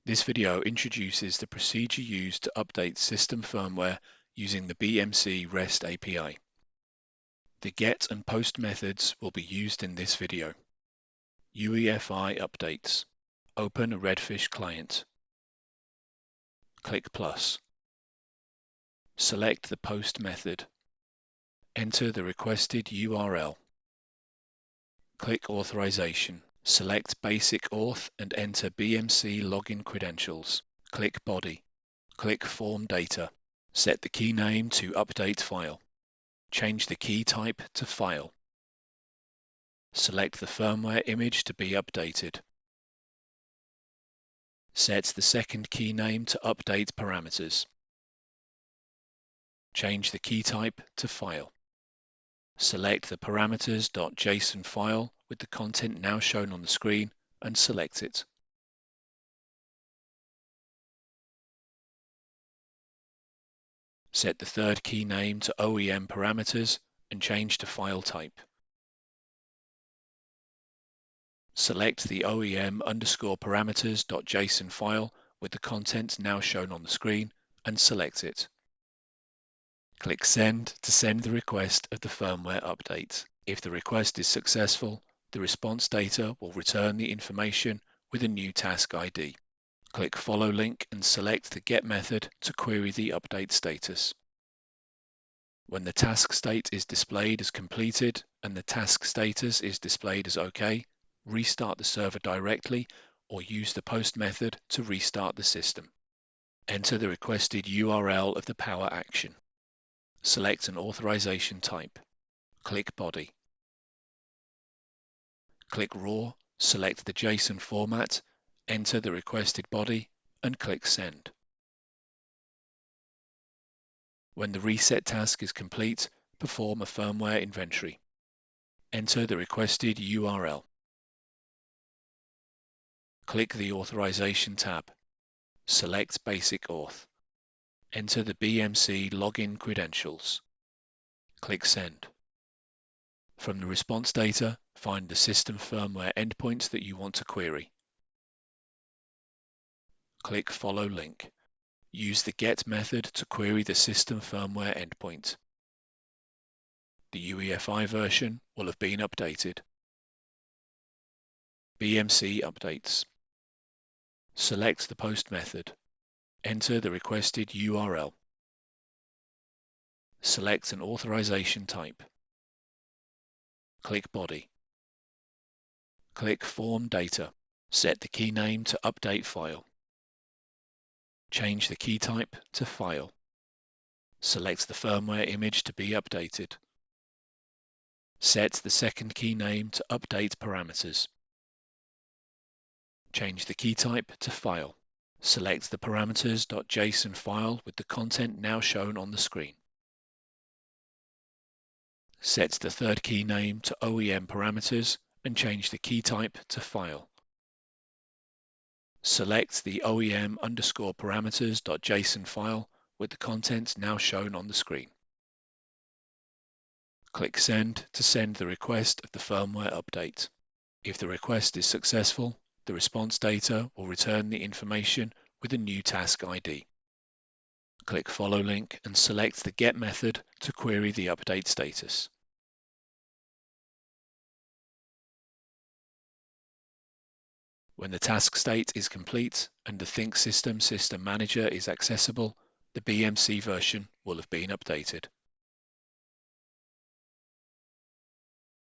This video introduces the procedure used to update system firmware using the BMC REST API. The GET and POST methods will be used in this video. UEFI updates. Open a Redfish client. Click plus. Select the POST method. Enter the requested URL. Click Authorization. Select Basic Auth and enter BMC login credentials. Click Body. Click Form Data. Set the key name to Update File. Change the key type to File. Select the firmware image to be updated. Set the second key name to Update Parameters. Change the key type to File. Select the parameters.json file with the content now shown on the screen and select it. Set the third key name to OEM parameters and change to file type. Select the OEM_parameters.json file with the content now shown on the screen and select it. Click Send to send the request of the firmware update. If the request is successful, the response data will return the information with a new task ID. Click Follow link and select the GET method to query the update status. When the task state is displayed as completed and the task status is displayed as OK, restart the server directly or use the POST method to restart the system. Enter the requested URL of the power action. Select an authorization type. Click Body. Click Raw, select the JSON format, enter the requested body, and click Send. When the reset task is complete, perform a firmware inventory. Enter the requested URL. Click the Authorization tab. Select Basic Auth. Enter the BMC login credentials. Click Send. From the response data, find the system firmware endpoint that you want to query. Click Follow link. Use the GET method to query the system firmware endpoint. The UEFI version will have been updated. BMC updates. Select the POST method. Enter the requested URL. Select an authorization type. Click Body. Click Form Data. Set the key name to Update File. Change the key type to File. Select the firmware image to be updated. Set the second key name to Update Parameters. Change the key type to File. Select the parameters.json file with the content now shown on the screen. Set the third key name to OEM parameters and change the key type to File. Select the OEM_parameters.json file with the content now shown on the screen. Click Send to send the request of the firmware update. If the request is successful, the response data will return the information with a new task ID. Click Follow link and select the GET method to query the update status. When the task state is complete and the Think System System Manager is accessible, the BMC version will have been updated.